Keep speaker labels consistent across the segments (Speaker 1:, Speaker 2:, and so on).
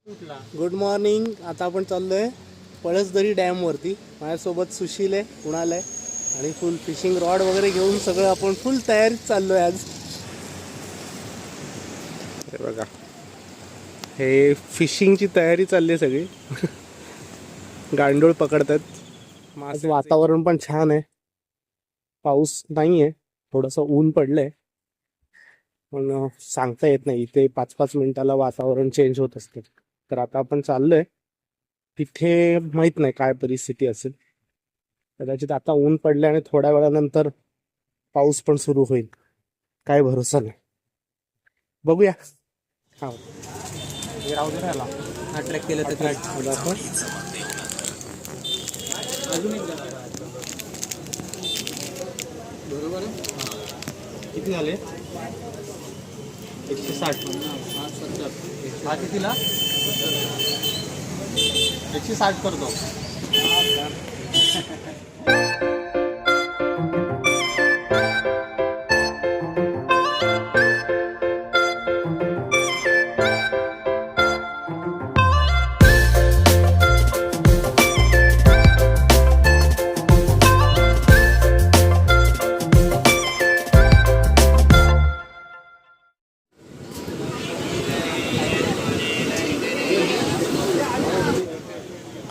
Speaker 1: Good morning. आता आपण चाललोय पळसदरी डॅमवरती. माझ्यासोबत सुशील आहे, कुणाल आहे आणि फुल फिशिंग रॉड वगैरे घेऊन सगळं आपण फुल तयारीत चाललोय आज. हे बघा, हे फिशिंगची तयारी चालली आहे सगळी. गांडूळ पकडतात. आज वातावरण पण छान आहे, पाऊस नाही आहे, थोडंसं ऊन पडलंय, पण सांगता येत नाही. इथे 5-5 मिनिटाला वातावरण चेंज होत असते. तर आता आपण चाललोय तिथे, माहित नाही काय परिस्थिती असेल. कदाचित आता ऊन पडले आणि थोड्या वेळानंतर पाऊस पण सुरू होईल, काय भरोसा नाही. बघूया. हा, राहू दे राहिला. हा ट्रॅक केलं तर ट्रॅक अजून एक बरोबर आहे. किती झाले? 160. हा कितीला? 160 करतो.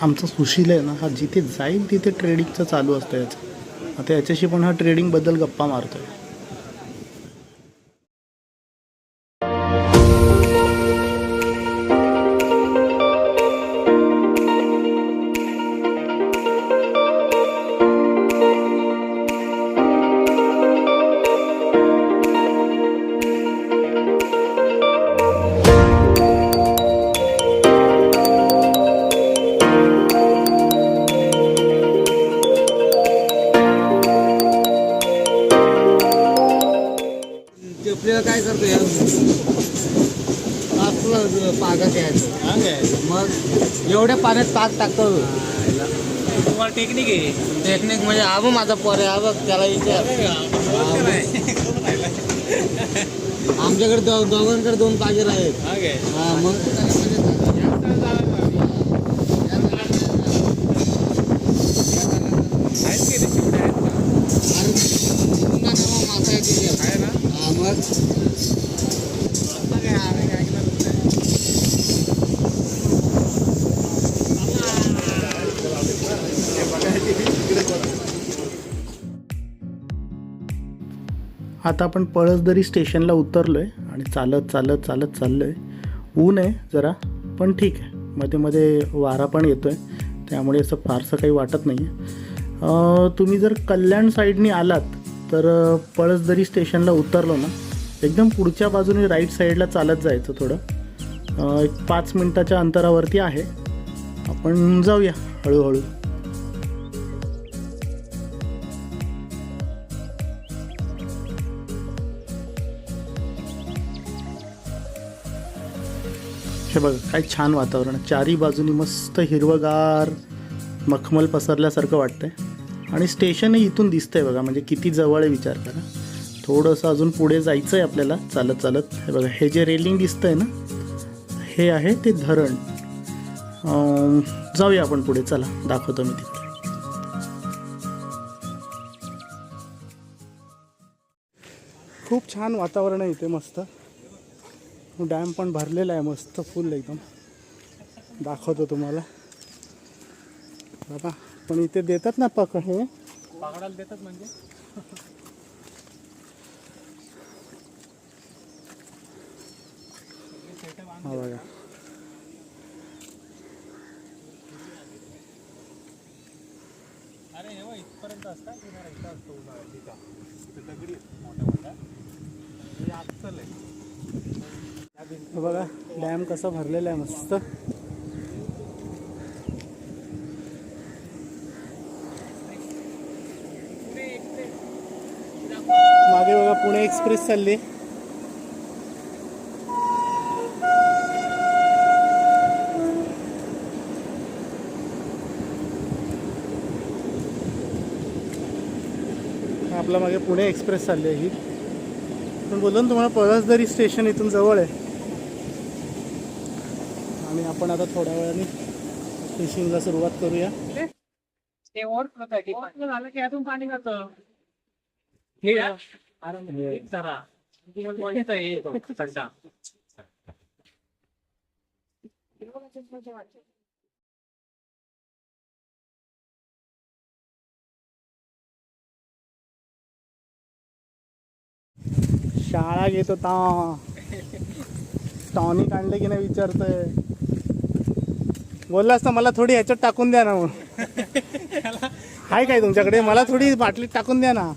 Speaker 2: आमचा सुशील आहे ना, हा जिथे जाईल तिथे ट्रेडिंगचं चालू असतं याचं. आता याच्याशी पण हा ट्रेडिंगबद्दल गप्पा मारतोय.
Speaker 1: आपल्याला काय करतो यार, आपलं पागा घ्यायचं, मग एवढ्या पाण्यात पाक टाकतो. तुम्हाला टेक्निक आहे? टेक्निक म्हणजे आबो माझा पोर आहे, बघ त्याला विचार. आमच्याकडे दोघांकडे 2 पागेर आहेत. हा मग
Speaker 2: आता आपण पळसदरी स्टेशनला उतरलोय आणि चालत चालत चालत चाललोय. ऊन आहे जरा, पण ठीक आहे. मध्ये मध्ये वारा पण येतोय, त्यामुळे असं फारसं काही वाटत नाही आहे. तुम्ही जर कल्याण साईडनी आलात तर पळसदरी स्टेशनला उतरलो ना, एकदम पुढच्या बाजूने राईट साईडला चालत जायचं. थोडं एक 5 मिनिटाच्या अंतरावरती आहे. आपण जाऊया हळूहळू. हे बघा, काय छान वातावरण. चारी बाजूनी मस्त हिरवगार मखमल पसरल्यासारखं वाटतंय आणि स्टेशनही इथून दिसतंय बघा, म्हणजे किती जवळ आहे विचार करा. थोडंसं अजून पुढे जायचं आहे आपल्याला चालत चालत. हे बघा, हे जे रेलिंग दिसतंय ना, हे आहे ते धरण. जाऊया आपण पुढे, चला दाखवतो मी तिथे. खूप छान वातावरण आहे इथे, मस्त. डॅम पण भरलेला आहे मस्त, फुल एकदम. दाखवतो तुम्हाला. बाबा, पण इथे देतात ना हे
Speaker 1: पकडायला देतात म्हणजे.
Speaker 2: हा बघा,
Speaker 1: अरे हे इथपर्यंत असतात, इथं असतो दगडी मोठ्या मोठ्या.
Speaker 2: बघा डॅम कसा भरलेला आहे मस्त. मागे बघा पुणे एक्सप्रेस चालली. आपल्या मागे पुणे एक्सप्रेस चालली आहे ही. पण बोललो ना तुम्हाला, पळसदरी स्टेशन इथून जवळ आहे आणि आपण आपण आता थोड्या वेळाने फिशिंगला सुरुवात करूया.
Speaker 3: झालं की यातून पाणी जातं.
Speaker 2: शाळा घेत होता. टॉनिक आणलं की नाही विचारतोय. बोललास ना मला थोडी ह्याच्यात टाकून द्या ना. मग हाय काय तुमच्याकडे? मला थोडी बाटलीत टाकून द्या ना.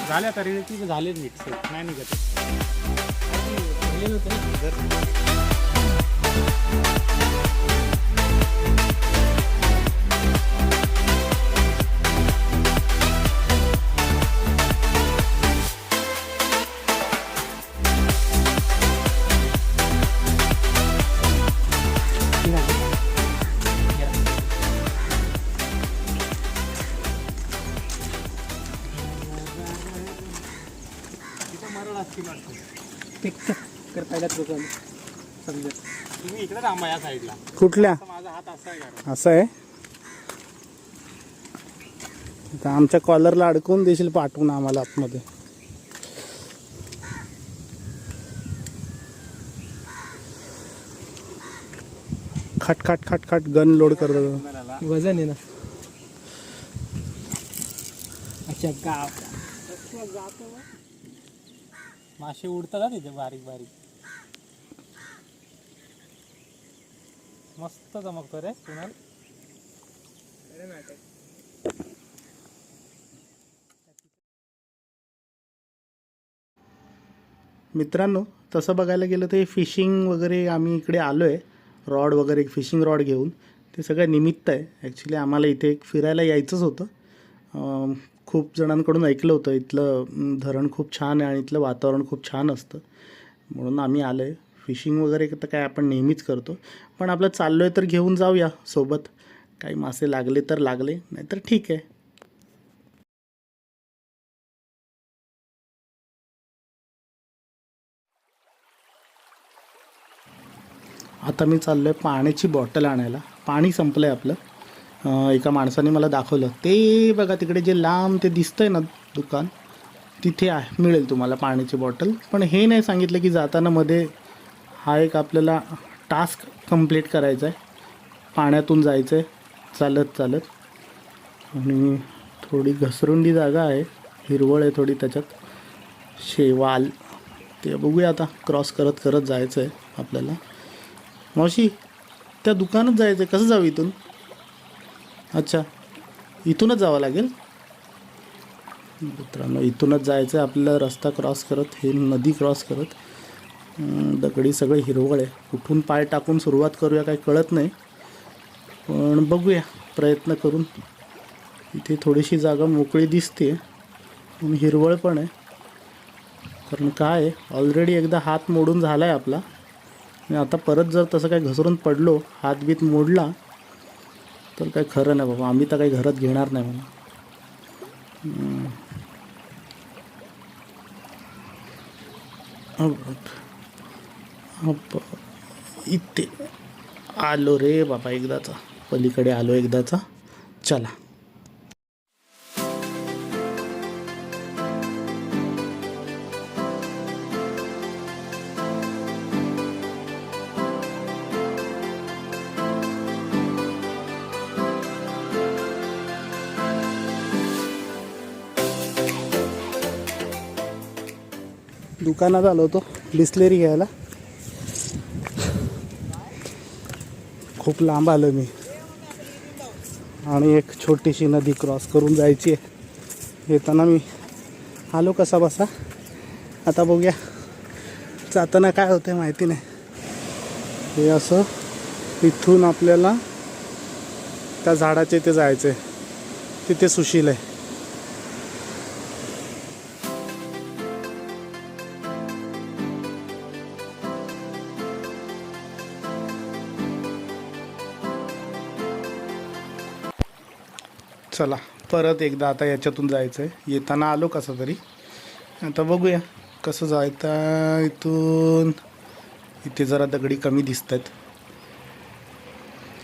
Speaker 1: झाल्या तरी ती झाले मिक्स नाही निघत. तुम्ही इकडे थांबा या साईडला.
Speaker 2: कुठल्या?
Speaker 1: माझा हात असा आहे.
Speaker 2: असं आहे. आता आमच्या कॉलरला अडकवून देशील पाठवून आम्हाला आतमध्ये. खट खट खट खट गन लोड करतो.
Speaker 3: वजन आहे ना. अच्छा गाव
Speaker 1: मासे उडतात तिथे बारीक बारीक. मस्त चमकतो रे कुणाल.
Speaker 2: मित्रांनो, तसं बघायला गेलं तर हे फिशिंग वगैरे आम्ही इकडे आलो आहे. रॉड वगैरे फिशिंग रॉड घेऊन ते सगळं निमित्त आहे. ॲक्च्युली आम्हाला इथे एक फिरायला यायचंच होतं. खूप जणांकडून ऐकलं होतं इथलं धरण खूप छान आहे आणि इथलं वातावरण खूप छान असतं, म्हणून आम्ही आलो आहे. फिशिंग वगैरे तर काय आपण नेहमीच करतो, पण आपलं चाललो आहे तर घेऊन जाऊया सोबत. काही मासे लागले तर लागले, नाहीतर ठीक आहे. आता मी चाललो आहे पाण्याची बॉटल आणायला. पाणी संपलं आहे आपलं. एका माणसाने मला दाखवलं, ते बघा तिकडे जे लांब ते दिसतंय ना दुकान, तिथे आहे, मिळेल तुम्हाला पाण्याची बॉटल. पण हे नाही सांगितलं की जाताना मध्ये हा एक आपल्याला टास्क कंप्लीट करायचा आहे. पाण्यातून जायचं आहे चालत चालत. आणि थोडी घसरुंडी जागा आहे, हिरवळ आहे थोडी त्याच्यात, शेवाल. ते बघूया आता, क्रॉस करत करत जायचं आहे आपल्याला. मावशी, त्या दुकानात जायचं आहे, कसं जाऊ इथून? अच्छा, इथूनच जावं लागेल. मित्रांनो, इथूनच जायचं आहे आपल्याला, रस्ता क्रॉस करत, हे नदी क्रॉस करत. दगडी सगळे हिरवळ आहे. कुठून पाय टाकून सुरुवात करूया काही कळत नाही, पण बघूया प्रयत्न करून. इथे थोडीशी जागा मोकळी दिसते आणि हिरवळ पण आहे. कारण काय आहे, ऑलरेडी एकदा हात मोडून झाला आहे आपला, आणि आता परत जर तसं काही घसरून पडलो, हात बीत मोडला, तर काही खरं नाही बाबा. आम्ही तर काही घरात घेणार नाही म्हणून. इथे आलो रे बाबा एकदाचा, पलीकडे आलो एकदाचा. चला, दुकानात आलो होतो बिस्लेरी घ्यायला. खूप लांब आलो मी, आणि एक छोटीशी नदी क्रॉस करून जायची आहे. येताना मी
Speaker 1: आलो कसा बसा. आता बघूया जाताना काय होतं माहिती नाही. हे असं इथून आपल्याला त्या झाडाच्या इथे जायचं आहे. तिथे सुशील आहे. चला परत एकदा आता याच्यातून जायचं आहे. येताना आलो कसं तरी. आता बघूया कसं जायचं इथून. इथे जरा दगडी कमी दिसत आहेत.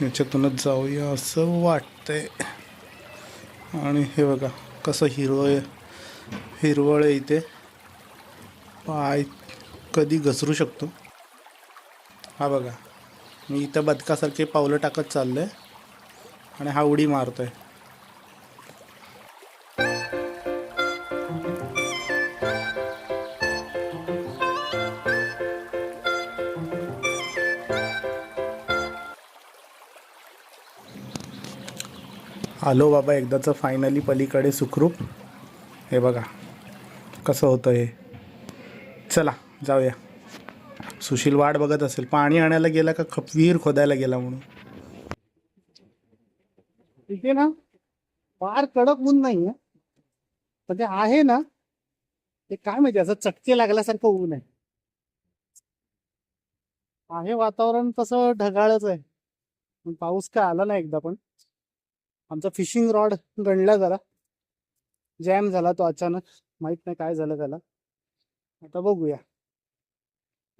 Speaker 1: याच्यातूनच जाऊया असं वाटतंय. आणि हे बघा कसं हिरवळ आहे इथे. पाय कधी घसरू शकतो. हा बघा मी इथं बदकासारखे पावलं टाकत चाललो आहे आणि हा उडी मारतोय. आलो बाबा एकदाचं फायनली पलीकडे सुखरूप. हे बघा कसं होतं हे. चला जाऊया. सुशील वाट बघत असेल पाणी आणायला गेला का विहीर खोदायला गेला म्हणून. इथे ना फार कडक ऊन नाही आहे. पण ते आहे ना ते काय माहिती असं चटके लागल्यासारखं ऊन आहे. आहे वातावरण तसं ढगाळच आहे. पण पाऊस काय आला नाही एकदा पण. आमचा फिशिंग रॉड गणला जरा जॅम झाला तो अचानक. माहित नाही काय झालं त्याला. आता बघूया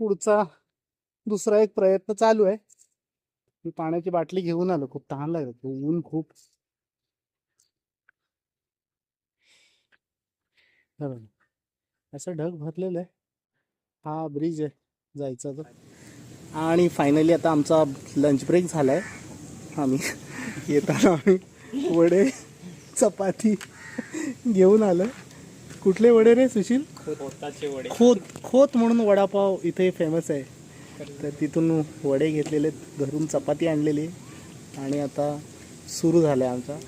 Speaker 1: पुढचा दुसरा एक प्रयत्न चालू आहे. मी पाण्याची बाटली घेऊन आलो. खूप तहान लागत ऊन खूप. असं ढग भरलेलं आहे. हा ब्रिज आहे जायचा तो. आणि फायनली आता आमचा लंच ब्रेक झालाय. आम्ही येताना आम्ही वडे चपाती घेऊन आलो. कुठले वडे रे सुशील? खोत म्हणून वडापाव इथे फेमस आहे. तर तिथून वडे घेतलेले, घरून चपाती आणलेली आणि आता सुरू झालंय आमचा.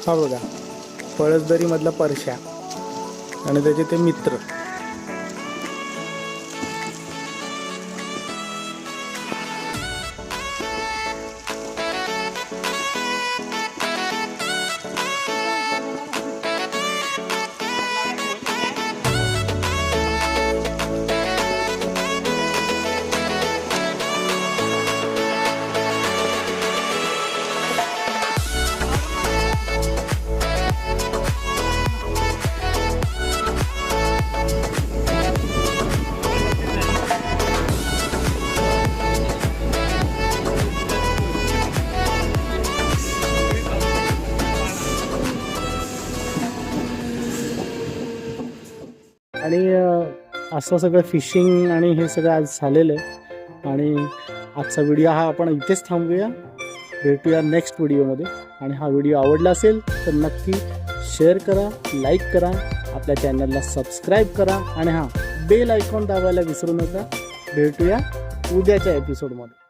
Speaker 1: हा बघा पळसदरी मधला परश्या आणि त्याचे ते मित्र. आणि असं सगळं फिशिंग आणि हे सगळं आज झालेलं आहे. आणि आजचा व्हिडिओ हा आपण इथेच थांबूया. भेटूया नेक्स्ट व्हिडिओमध्ये. आणि हा व्हिडिओ आवडला असेल तर नक्की शेअर करा, लाईक करा, आपल्या चॅनलला सबस्क्राईब करा आणि हां बेल आयकॉन दाबायला विसरू नका. भेटूया उद्याच्या एपिसोडमध्ये.